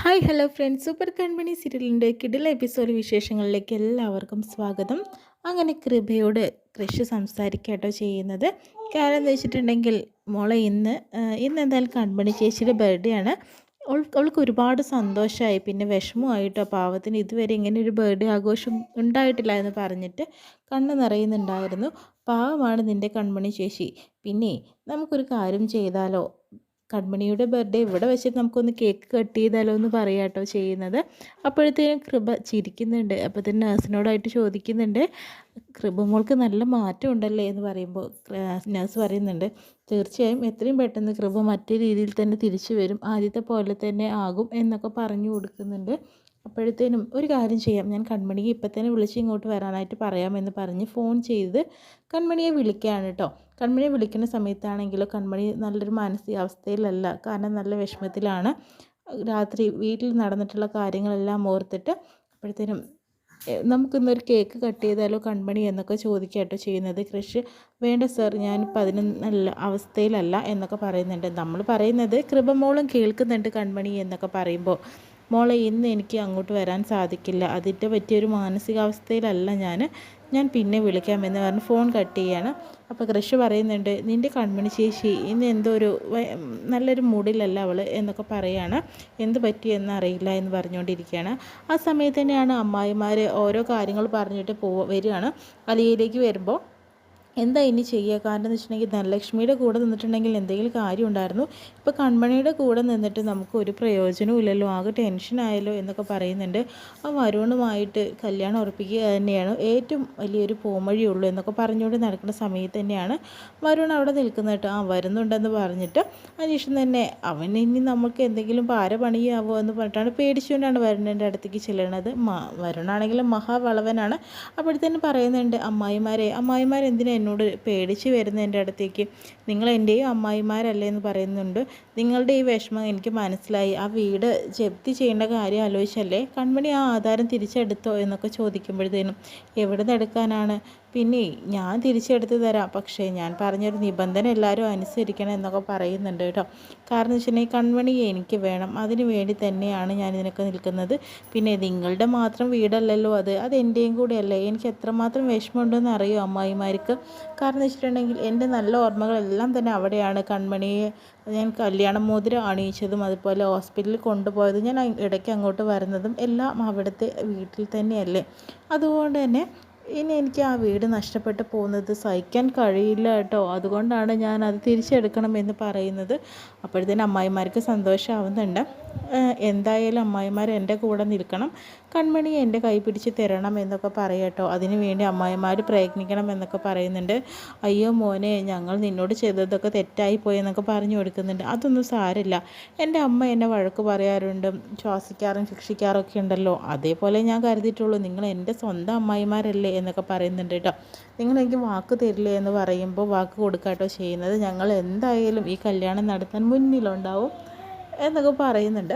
Hi hello friends, super Kanmani സീരിയലിൻ്റെ കിടില episode വിശേഷങ്ങളിലേക്ക് എല്ലാവർക്കും സ്വാഗതം. അങ്ങനെ കൃപയോട് കൃഷി സംസാരിക്കാട്ടോ ചെയ്യുന്നത്. കാരണം എന്താ വെച്ചിട്ടുണ്ടെങ്കിൽ മോളെ ഇന്ന് എന്തായാലും കൺമണി ചേച്ചിയുടെ ബർത്ത്ഡേ ആണ്. അവൾക്ക് ഒരുപാട് സന്തോഷമായി, പിന്നെ വിഷമമായിട്ടോ. പാവത്തിന് ഇതുവരെ ഇങ്ങനെ ഒരു ബർത്ത്ഡേ ആഘോഷം ഉണ്ടായിട്ടില്ല എന്ന് പറഞ്ഞിട്ട് കണ്ണ് നിറയുന്നുണ്ടായിരുന്നു. പാവമാണ് നിൻ്റെ കൺമണി ചേച്ചി. പിന്നെ നമുക്കൊരു കാര്യം ചെയ്താലോ, കൺമണിയുടെ ബർത്ത്ഡേ ഇവിടെ വെച്ചിട്ട് നമുക്കൊന്ന് കേക്ക് കട്ട് ചെയ്താലോ എന്ന് പറയാട്ടോ ചെയ്യുന്നത്. അപ്പോഴത്തേനും കൃപ ചിരിക്കുന്നുണ്ട്. അപ്പോൾ തന്നെ നഴ്സിനോടായിട്ട് ചോദിക്കുന്നുണ്ട്, കൃപ മോൾക്ക് നല്ല മാറ്റം ഉണ്ടല്ലേ എന്ന് പറയുമ്പോൾ നഴ്സ് പറയുന്നുണ്ട്, തീർച്ചയായും എത്രയും പെട്ടെന്ന് കൃപ മറ്റേ രീതിയിൽ തന്നെ തിരിച്ചു വരും, ആദ്യത്തെ പോലെ തന്നെ ആകും എന്നൊക്കെ പറഞ്ഞു കൊടുക്കുന്നുണ്ട്. അപ്പോഴത്തേനും ഒരു കാര്യം ചെയ്യാം, ഞാൻ കൺമണിയെ ഇപ്പം തന്നെ വിളിച്ച് ഇങ്ങോട്ട് വരാനായിട്ട് പറയാമെന്ന് പറഞ്ഞ് ഫോൺ ചെയ്ത് കൺമണിയെ വിളിക്കുകയാണ് കേട്ടോ. കൺമണിയെ വിളിക്കുന്ന സമയത്താണെങ്കിലോ കൺമണി നല്ലൊരു മാനസികാവസ്ഥയിലല്ല, കാരണം നല്ല വിഷമത്തിലാണ്. രാത്രി വീട്ടിൽ നടന്നിട്ടുള്ള കാര്യങ്ങളെല്ലാം ഓർത്തിട്ട് അപ്പോഴത്തേനും നമുക്കിന്നൊരു കേക്ക് കട്ട് ചെയ്താലോ കൺമണി എന്നൊക്കെ ചോദിക്കാട്ടോ ചെയ്യുന്നത്. കൃഷി വേണ്ട സർ, ഞാനിപ്പോൾ അതിന് നല്ല അവസ്ഥയിലല്ല എന്നൊക്കെ പറയുന്നുണ്ട്. നമ്മൾ പറയുന്നത് കൃപമോളും കേൾക്കുന്നുണ്ട് കൺമണി എന്നൊക്കെ പറയുമ്പോൾ, മോളെ ഇന്ന് എനിക്ക് അങ്ങോട്ട് വരാൻ സാധിക്കില്ല, അതിൻ്റെ പറ്റിയൊരു മാനസികാവസ്ഥയിലല്ല ഞാൻ പിന്നെ വിളിക്കാമെന്ന് പറഞ്ഞ് ഫോൺ കട്ട് ചെയ്യാണ്. അപ്പോൾ കൃഷി പറയുന്നുണ്ട്, നിൻ്റെ കൺമണി ചേച്ചി ഇന്ന് എന്തോ ഒരു നല്ലൊരു മൂഡിലല്ല അവൾ എന്നൊക്കെ പറയാണ്. എന്ത് പറ്റിയെന്ന് അറിയില്ല എന്ന് പറഞ്ഞുകൊണ്ടിരിക്കുകയാണ്. ആ സമയത്ത് തന്നെയാണ് അമ്മായിമാർ ഓരോ കാര്യങ്ങൾ പറഞ്ഞിട്ട് വരികയാണ്. അലിയിലേക്ക് വരുമ്പോൾ എന്താ ഇനി ചെയ്യുക, കാരണം എന്ന് വെച്ചിട്ടുണ്ടെങ്കിൽ ധനലക്ഷ്മിയുടെ കൂടെ നിന്നിട്ടുണ്ടെങ്കിൽ എന്തെങ്കിലും കാര്യം ഉണ്ടായിരുന്നു, ഇപ്പോൾ കൺമണിയുടെ കൂടെ നിന്നിട്ട് നമുക്ക് ഒരു പ്രയോജനവും ഇല്ലല്ലോ, ആകെ ടെൻഷനായല്ലോ എന്നൊക്കെ പറയുന്നുണ്ട്. ആ വരുണുമായിട്ട് കല്യാണം ഉറപ്പിക്കുക തന്നെയാണ് ഏറ്റവും വലിയൊരു പോംവഴിയുള്ളൂ എന്നൊക്കെ പറഞ്ഞുകൊണ്ട് നടക്കുന്ന സമയത്ത് തന്നെയാണ് വരുൺ അവിടെ നിൽക്കുന്നത്. വരുന്നുണ്ടെന്ന് പറഞ്ഞിട്ട് അനീഷൻ തന്നെ അവൻ ഇനി നമുക്ക് എന്തെങ്കിലും പാര പണിയാവോ എന്ന് പറഞ്ഞിട്ടാണ് പേടിച്ചുകൊണ്ടാണ് വരുണിൻ്റെ അടുത്തേക്ക് ചെല്ലണത്. വരുണാണെങ്കിലും മഹാവളവനാണ്. അപ്പോഴത്തേനും പറയുന്നുണ്ട്, അമ്മായിമാരെന്തിനാ എന്നോട് പേടിച്ച് വരുന്ന എൻ്റെ അടുത്തേക്ക്, നിങ്ങൾ എൻ്റെയും അമ്മായിമാരല്ലേ എന്ന് പറയുന്നുണ്ട്. നിങ്ങളുടെ ഈ വിഷമം എനിക്ക് മനസ്സിലായി, ആ വീട് ജപ്തി ചെയ്യേണ്ട കാര്യം ആലോചിച്ചല്ലേ കൺമണി ആ ആധാരം തിരിച്ചെടുത്തോ എന്നൊക്കെ ചോദിക്കുമ്പോഴത്തേനും എവിടെ നിന്ന് എടുക്കാനാണ്, പിന്നെ ഞാൻ തിരിച്ചെടുത്ത് തരാം, പക്ഷേ ഞാൻ പറഞ്ഞൊരു നിബന്ധന എല്ലാവരും അനുസരിക്കണം എന്നൊക്കെ പറയുന്നുണ്ട് കേട്ടോ. കാരണം എന്ന് വെച്ചിട്ടുണ്ടെങ്കിൽ കൺമണി എനിക്ക് വേണം, അതിന് വേണ്ടി തന്നെയാണ് ഞാൻ ഇതിനൊക്കെ നിൽക്കുന്നത്. പിന്നെ നിങ്ങളുടെ മാത്രം വീടല്ലല്ലോ അത് എൻ്റെയും കൂടെ അല്ലേ, എനിക്ക് എത്രമാത്രം വിഷമമുണ്ടെന്ന് അറിയോ അമ്മായിമാർക്ക്. കാരണം എന്ന് വെച്ചിട്ടുണ്ടെങ്കിൽ എൻ്റെ നല്ല ഓർമ്മകളെല്ലാം തന്നെ അവിടെയാണ്. കൺമണിയെ ഞാൻ കല്യാണ മോതിരം അണിയിച്ചതും അതുപോലെ ഹോസ്പിറ്റലിൽ കൊണ്ടുപോയതും ഞാൻ ഇടയ്ക്ക് അങ്ങോട്ട് വരുന്നതും എല്ലാം അവിടുത്തെ വീട്ടിൽ തന്നെയല്ലേ. അതുകൊണ്ട് തന്നെ ഇനി എനിക്ക് ആ വീട് നഷ്ടപ്പെട്ട് പോകുന്നത് സഹിക്കാൻ കഴിയില്ല കേട്ടോ, അതുകൊണ്ടാണ് ഞാൻ അത് തിരിച്ചെടുക്കണം എന്ന് പറയുന്നത്. അപ്പോഴത്തേനും അമ്മായിമാർക്ക് സന്തോഷമാവുന്നുണ്ട്. എന്തായാലും അമ്മായിമാർ എൻ്റെ കൂടെ നിൽക്കണം, കൺമണിയെ എൻ്റെ കൈ പിടിച്ച് തരണം എന്നൊക്കെ പറയട്ടോ. അതിനു വേണ്ടി അമ്മായിമാർ പ്രയത്നിക്കണം എന്നൊക്കെ പറയുന്നുണ്ട്. അയ്യോ മോനെ, ഞങ്ങൾ നിന്നോട് ചെയ്തതൊക്കെ തെറ്റായിപ്പോയി എന്നൊക്കെ പറഞ്ഞു കൊടുക്കുന്നുണ്ട്. അതൊന്നും സാരില്ല, എൻ്റെ അമ്മ എന്നെ വഴക്ക് പറയാറുണ്ട്, ശ്വാസിക്കാറും ശിക്ഷിക്കാറൊക്കെ ഉണ്ടല്ലോ, അതേപോലെ ഞാൻ കരുതിയിട്ടുള്ളൂ, നിങ്ങൾ എൻ്റെ സ്വന്തം അമ്മായിമാരല്ലേ എന്നൊക്കെ പറയുന്നുണ്ട് കേട്ടോ. നിങ്ങളെനിക്ക് വാക്ക് തരില്ലേ എന്ന് പറയുമ്പോൾ വാക്ക് കൊടുക്കാട്ടോ ചെയ്യുന്നത്. ഞങ്ങൾ എന്തായാലും ഈ കല്യാണം നടത്താൻ മുന്നിലുണ്ടാവും എന്നൊക്കെ പറയുന്നുണ്ട്.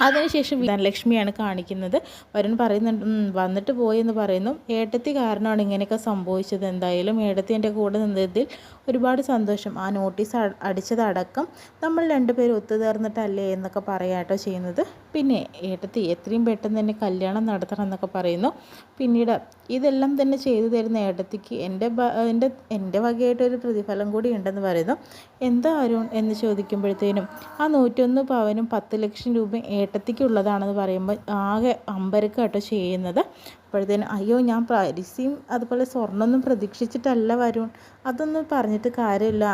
അതിനുശേഷം ധനലക്ഷ്മിയാണ് കാണിക്കുന്നത്. വരുൺ പറയുന്നുണ്ട്, വന്നിട്ട് പോയി എന്ന് പറയുന്നു. ഏട്ടത്തി കാരണമാണ് ഇങ്ങനെയൊക്കെ സംഭവിച്ചത്, എന്തായാലും ഏട്ടത്തി എൻ്റെ കൂടെ നിന്നതിൽ ഒരുപാട് സന്തോഷം, ആ നോട്ടീസ് അടിച്ചതടക്കം നമ്മൾ രണ്ടുപേരും ഒത്തുതീർന്നിട്ടല്ലേ എന്നൊക്കെ പറയാട്ടോ ചെയ്യുന്നത്. പിന്നെ ഏട്ടത്തി എത്രയും പെട്ടെന്ന് തന്നെ കല്യാണം നടത്തണം എന്നൊക്കെ പറയുന്നു. പിന്നീട് ഇതെല്ലാം തന്നെ ചെയ്തു തരുന്ന ഏട്ടത്തിക്ക് എൻ്റെ വകയായിട്ടൊരു പ്രതിഫലം കൂടി ഉണ്ടെന്ന് പറയുന്നു. എന്താ അരുൺ എന്ന് ചോദിക്കുമ്പോഴത്തേനും ആ 101 പവനും 10 ലക്ഷം രൂപയും ഏട്ടത്തിക്കുള്ളതാണെന്ന് പറയുമ്പോൾ ആകെ അമ്പരക്കാട്ടോ ചെയ്യുന്നത്. അപ്പോഴത്തേനും അയ്യോ, ഞാൻ പൈസയും അതുപോലെ സ്വർണ്ണമൊന്നും പ്രതീക്ഷിച്ചിട്ടല്ല വരുൺ, അതൊന്നും പറഞ്ഞിട്ട് കാര്യമില്ല,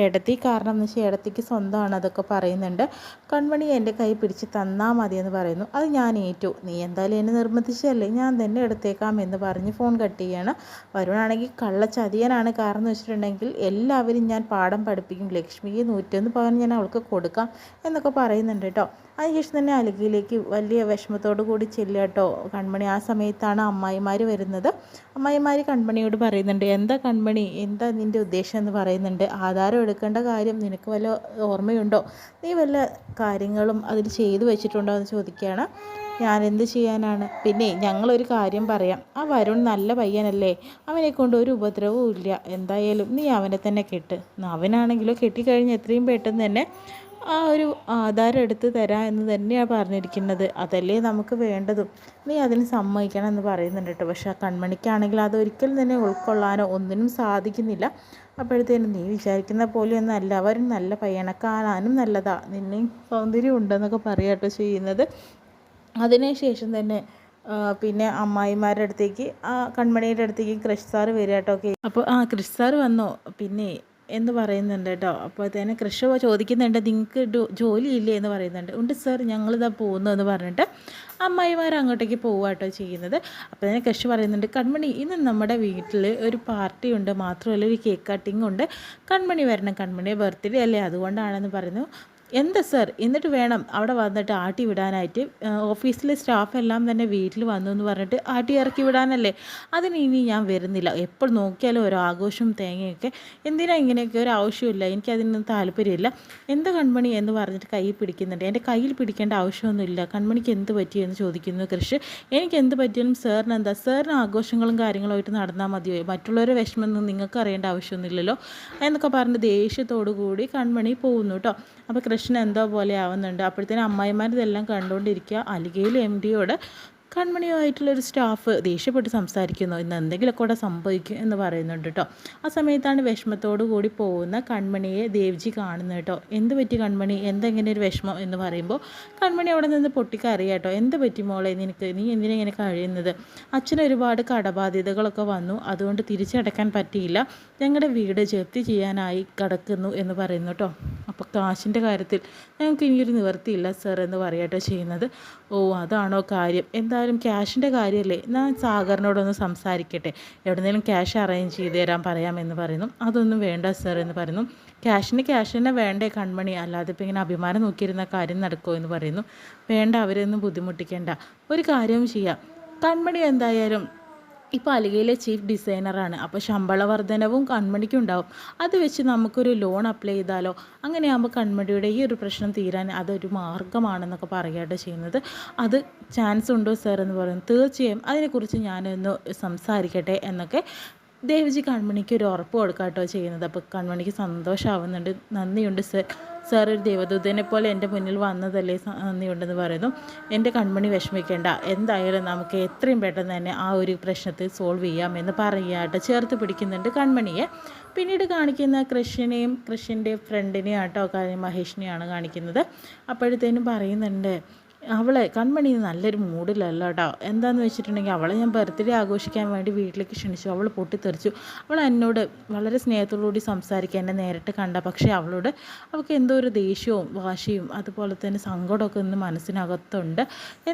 ഏടത്തി കാരണം എന്ന് വെച്ചാൽ ഏടത്തിക്ക് സ്വന്തമാണ് അതൊക്കെ പറയുന്നുണ്ട്. കൺമണി എൻ്റെ കൈ പിടിച്ച് തന്നാൽ മതിയെന്ന് പറയുന്നു. അത് ഞാൻ ഏറ്റു, നീ എന്തായാലും എന്നെ നിർബന്ധിച്ചല്ലേ, ഞാൻ തന്നെ എടുത്തേക്കാം എന്ന് പറഞ്ഞ് ഫോൺ കട്ട് ചെയ്യാണ്. വരുണാണെങ്കിൽ കള്ളച്ചതിയനാണ്. കാരണം എന്ന് വെച്ചിട്ടുണ്ടെങ്കിൽ എല്ലാവരും ഞാൻ പാഠം പഠിപ്പിക്കും, ലക്ഷ്മിക്ക് 101 പവൻ ഞാൻ അവൾക്ക് കൊടുക്കാം എന്നൊക്കെ പറയുന്നുണ്ട് കേട്ടോ. അതിനുശേഷം തന്നെ അലകിയിലേക്ക് വലിയ വിഷമത്തോടു കൂടി ചെല്ലുക കേട്ടോ കൺമണി. ആ സമയത്താണ് അമ്മായിമാർ വരുന്നത്. അമ്മായിമാർ കൺമണിയോട് പറയുന്നുണ്ട്, എന്താ കൺമണി, എന്താ നിൻ്റെ ഉദ്ദേശം എന്ന് പറയുന്നുണ്ട്. ആധാരം എടുക്കേണ്ട കാര്യം നിനക്ക് വല്ല ഓർമ്മയുണ്ടോ, നീ വല്ല കാര്യങ്ങളും അതിൽ ചെയ്തു വെച്ചിട്ടുണ്ടോ എന്ന് ചോദിക്കുകയാണ്. ഞാൻ എന്ത് ചെയ്യാനാണ്, പിന്നെ ഞങ്ങളൊരു കാര്യം പറയാം, ആ വരുൺ നല്ല പയ്യനല്ലേ, അവനെ കൊണ്ട് ഒരു ഉപദ്രവവും ഇല്ല, എന്തായാലും നീ അവനെ തന്നെ കെട്ട്, അവനാണെങ്കിലോ കെട്ടിക്കഴിഞ്ഞ് എത്രയും പെട്ടെന്ന് തന്നെ ആ ഒരു ആധാരം എടുത്ത് തരാം എന്ന് തന്നെയാണ് പറഞ്ഞിരിക്കുന്നത്. അതല്ലേ നമുക്ക് വേണ്ടതും. നീ അതിന് സമ്മതിക്കണം എന്ന് പറയുന്നുണ്ട് കേട്ടോ. പക്ഷെ ആ കൺമണിക്കാണെങ്കിൽ അതൊരിക്കലും തന്നെ ഉൾക്കൊള്ളാനോ ഒന്നിനും സാധിക്കുന്നില്ല. അപ്പോഴത്തേനും നീ വിചാരിക്കുന്ന പോലെയൊന്നും അല്ല, അവരും നല്ല പയ്യനെ കാണാനും നല്ലതാ, നിന്നെയും സൗന്ദര്യം ഉണ്ടെന്നൊക്കെ പറയാട്ടോ ചെയ്യുന്നത്. അതിനുശേഷം തന്നെ പിന്നെ അമ്മായിമാരുടെ അടുത്തേക്ക് കൺമണിയുടെ അടുത്തേക്ക് ക്രിഷ് സാറ് വരിക കേട്ടോ. ഓക്കെ, അപ്പോൾ ക്രിഷ് സാറ് വന്നോ പിന്നെ എന്ന് പറയുന്നുണ്ട് കേട്ടോ. അപ്പോഴത്തേനും കൃഷി ചോദിക്കുന്നുണ്ട്, നിങ്ങൾക്ക് ജോലിയില്ലേ എന്ന് പറയുന്നുണ്ട്. ഉണ്ട് സാർ, ഞങ്ങളിതാ പോകുന്നു എന്ന് പറഞ്ഞിട്ട് അമ്മായിമാർ അങ്ങോട്ടേക്ക് പോവുക കേട്ടോ ചെയ്യുന്നത്. അപ്പോൾ തന്നെ കൃഷി പറയുന്നുണ്ട്, കൺമണി ഇന്ന് നമ്മുടെ വീട്ടിൽ ഒരു പാർട്ടി ഉണ്ട്, മാത്രമല്ല ഒരു കേക്ക് കട്ടിങ് ഉണ്ട്, കൺമണി വരണം, കൺമണിയുടെ ബർത്ത്ഡേ അല്ലേ അതുകൊണ്ടാണെന്ന് പറയുന്നു. എന്താ സർ, എന്നിട്ട് വേണം അവിടെ വന്നിട്ട് ആട്ടി വിടാനായിട്ട്, ഓഫീസിലെ സ്റ്റാഫ് എല്ലാം തന്നെ വീട്ടിൽ വന്നു എന്ന് പറഞ്ഞിട്ട് ആട്ടി ഇറക്കി വിടാനല്ലേ, അതിന് ഇനി ഞാൻ വരുന്നില്ല, എപ്പോൾ നോക്കിയാലും ഒരു ആഘോഷവും തേങ്ങയൊക്കെ, എന്തിനാ ഇങ്ങനെയൊക്കെ, ഒരു ആവശ്യമില്ല, എനിക്കതിനൊന്നും താല്പര്യമില്ല. എന്താ കൺമണി എന്ന് പറഞ്ഞിട്ട് കൈ പിടിക്കുന്നുണ്ട്. എൻ്റെ കയ്യിൽ പിടിക്കേണ്ട ആവശ്യമൊന്നുമില്ല, കൺമണിക്ക് എന്ത് പറ്റിയെന്ന് ചോദിക്കുന്നു കൃഷി. എനിക്ക് എന്ത് പറ്റിയാലും സാറിന് എന്താ, സാറിന് ആഘോഷങ്ങളും കാര്യങ്ങളുമായിട്ട് നടന്നാൽ മതിയോ, മറ്റുള്ളവരുടെ വിഷമമൊന്നും നിങ്ങൾക്ക് അറിയേണ്ട ആവശ്യമൊന്നുമില്ലല്ലോ എന്നൊക്കെ പറഞ്ഞ് ദേഷ്യത്തോടു കൂടി കൺമണി പോകുന്നു കേട്ടോ. അപ്പോൾ കൃഷ്ണൻ എന്തോ പോലെ ആവുന്നുണ്ട്. അപ്പോഴത്തേനും അമ്മായിമാർ ഇതെല്ലാം കണ്ടുകൊണ്ടിരിക്കുക. അലികയിൽ എം ഡിയോട് കൺമണിയുമായിട്ടുള്ളൊരു സ്റ്റാഫ് ദേഷ്യപ്പെട്ട് സംസാരിക്കുന്നു, ഇന്ന് എന്തെങ്കിലുമൊക്കെ കൂടെ സംഭവിക്കും എന്ന് പറയുന്നുണ്ട് കേട്ടോ. ആ സമയത്താണ് വിഷമത്തോടു കൂടി പോകുന്ന കൺമണിയെ ദേവ്ജി കാണുന്നത് കേട്ടോ. എന്ത് പറ്റി കൺമണി, എന്തെങ്ങനെ ഒരു വിഷമം എന്ന് പറയുമ്പോൾ കൺമണി അവിടെ നിന്ന് പൊട്ടിക്കറിയാം കേട്ടോ. എന്ത് പറ്റി മോളെ നിനക്ക്, നീ എന്തിനാ ഇങ്ങനെ കഴിയുന്നത്, അച്ഛന് ഒരുപാട് കടബാധ്യതകളൊക്കെ വന്നു, അതുകൊണ്ട് തിരിച്ചടക്കാൻ പറ്റിയില്ല, ഞങ്ങളുടെ വീട് ജപ്തി ചെയ്യാനായി കിടക്കുന്നു എന്ന് പറയുന്നു കേട്ടോ. അപ്പോൾ കാശിൻ്റെ കാര്യത്തിൽ ഞങ്ങൾക്ക് ഇനിയൊരു നിവർത്തിയില്ല സർ എന്ന് പറയാട്ടോ ചെയ്യുന്നത്. ഓ അതാണോ കാര്യം, എന്തായാലും ക്യാഷിൻ്റെ കാര്യമല്ലേ, ഞാൻ സാഗറിനോടൊന്ന് സംസാരിക്കട്ടെ, എവിടെയെങ്കിലും ക്യാഷ് അറേഞ്ച് ചെയ്ത് തരാൻ പറയാമെന്ന് പറയുന്നു. അതൊന്നും വേണ്ട സർ എന്ന് പറയുന്നു. ക്യാഷിന് ക്യാഷ് തന്നെ വേണ്ടേ കൺമണി, അല്ലാതെ ഇപ്പോൾ ഇങ്ങനെ അഭിമാനം നോക്കിയിരുന്ന കാര്യം നടക്കുമോ എന്ന് പറയുന്നു. വേണ്ട, അവരെയൊന്നും ബുദ്ധിമുട്ടിക്കേണ്ട, ഒരു കാര്യവും ചെയ്യാം, കൺമണി എന്തായാലും ഇപ്പോൾ അലിഗയിലെ ചീഫ് ഡിസൈനറാണ്, അപ്പോൾ ശമ്പള വർധനവും കൺമണിക്കും ഉണ്ടാവും, അത് വെച്ച് നമുക്കൊരു ലോൺ അപ്ലൈ ചെയ്താലോ, അങ്ങനെയാകുമ്പോൾ കൺമണിയുടെ ഈ ഒരു പ്രശ്നം തീരാൻ അതൊരു മാർഗ്ഗമാണെന്നൊക്കെ പറയുകയാണ് ചെയ്യുന്നത്. അത് ചാൻസ് ഉണ്ടോ സാർ എന്ന് പറയുന്നു. തീർച്ചയായും അതിനെക്കുറിച്ച് ഞാനൊന്ന് സംസാരിക്കട്ടെ എന്നൊക്കെ ദേവ്ജി കൺമണിക്ക് ഒരു ഉറപ്പ് കൊടുക്കുക കേട്ടോ ചെയ്യുന്നത്. അപ്പോൾ കൺമണിക്ക് സന്തോഷമാവുന്നുണ്ട്. നന്ദിയുണ്ട് സർ, സാർ ഒരു ദേവദൂതനെ പോലെ എൻ്റെ മുന്നിൽ വന്നതല്ലേ, നന്ദിയുണ്ടെന്ന് പറയുന്നു. എൻ്റെ കൺമണി വിഷമിക്കേണ്ട, എന്തായാലും നമുക്ക് എത്രയും പെട്ടെന്ന് തന്നെ ആ ഒരു പ്രശ്നത്തെ സോൾവ് ചെയ്യാമെന്ന് പറയുകയായിട്ട് ചേർത്ത് പിടിക്കുന്നുണ്ട് കൺമണിയെ. പിന്നീട് കാണിക്കുന്ന കൃഷിനെയും കൃഷിൻ്റെ ഫ്രണ്ടിനെയും ആട്ടോ മഹേഷിനെയാണ് കാണിക്കുന്നത്. അപ്പോഴത്തേനും പറയുന്നുണ്ട്, അവളെ കൺമണി നല്ലൊരു മൂഡിലല്ല കേട്ടോ. എന്താണെന്ന് വെച്ചിട്ടുണ്ടെങ്കിൽ അവളെ ഞാൻ ബർത്ത്ഡേ ആഘോഷിക്കാൻ വേണ്ടി വീട്ടിലേക്ക് ക്ഷണിച്ചു, അവൾ പൊട്ടിത്തെറിച്ചു. അവൾ എന്നോട് വളരെ സ്നേഹത്തോടുകൂടി സംസാരിക്കാൻ എന്നെ നേരിട്ട് കണ്ട, പക്ഷേ അവൾക്ക് എന്തോ ഒരു ദേഷ്യവും വാശിയും അതുപോലെ തന്നെ സങ്കടമൊക്കെ ഇന്ന് മനസ്സിനകത്തുണ്ട്,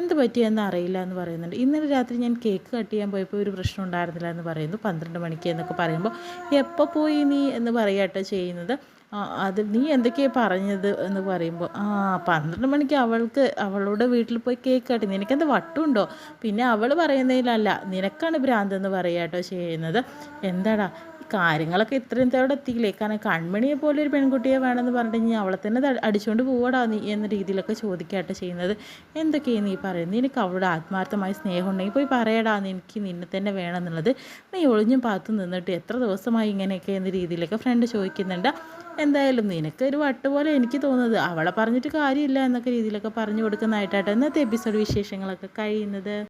എന്ത് പറ്റിയെന്ന് അറിയില്ല എന്ന് പറയുന്നുണ്ട്. ഇന്നലെ രാത്രി ഞാൻ കേക്ക് കട്ട് ചെയ്യാൻ പോയപ്പോൾ ഒരു പ്രശ്നം ഉണ്ടായിരുന്നില്ല എന്ന് പറയുന്നു, 12 മണിക്ക് എന്നൊക്കെ പറയുമ്പോൾ എപ്പോൾ പോയി നീ എന്ന് പറയാട്ടോ ചെയ്യുന്നത്. അത് നീ എന്തൊക്കെയാണ് പറഞ്ഞത് എന്ന് പറയുമ്പോൾ 12 മണിക്ക് അവളുടെ വീട്ടിൽ പോയി കേക്ക് കട്ടി, നിനക്കെന്ത് വട്ടുണ്ടോ, പിന്നെ അവൾ പറയുന്നതിലല്ല, നിനക്കാണ് ഭ്രാന്തെന്ന് പറയാട്ടോ ചെയ്യുന്നത്. എന്താടാ കാര്യങ്ങളൊക്കെ ഇത്രയും തേടെ എത്തിയില്ലേ, കാരണം കൺമണിയെ പോലെ ഒരു പെൺകുട്ടിയെ വേണമെന്ന് പറഞ്ഞിട്ടുണ്ടെങ്കിൽ അവളെ തന്നെ അടിച്ചുകൊണ്ട് പോവാടാ നീ എന്ന രീതിയിലൊക്കെ ചോദിക്കാട്ടോ ചെയ്യുന്നത്. എന്തൊക്കെയാണ് നീ പറയുന്നത്, നിനക്ക് അവളുടെ ആത്മാർത്ഥമായ സ്നേഹം ഉണ്ടെങ്കിൽ പോയി പറയടാ, എനിക്ക് നിന്നെ തന്നെ വേണമെന്നുള്ളത്, നീ ഒളിഞ്ഞും പാത്തു നിന്നിട്ട് എത്ര ദിവസമായി ഇങ്ങനെയൊക്കെ എന്ന രീതിയിലൊക്കെ ഫ്രണ്ട് ചോദിക്കുന്നുണ്ട്. എന്തായാലും നിനക്ക് ഒരു വട്ട് പോലെ എനിക്ക് തോന്നുന്നത്, അവളെ പറഞ്ഞിട്ട് കാര്യമില്ല എന്നൊക്കെ രീതിയിലൊക്കെ പറഞ്ഞു കൊടുക്കുന്നതായിട്ടാട്ടോ ഇന്നത്തെ എപ്പിസോഡ് വിശേഷങ്ങളൊക്കെ കഴിയുന്നത്.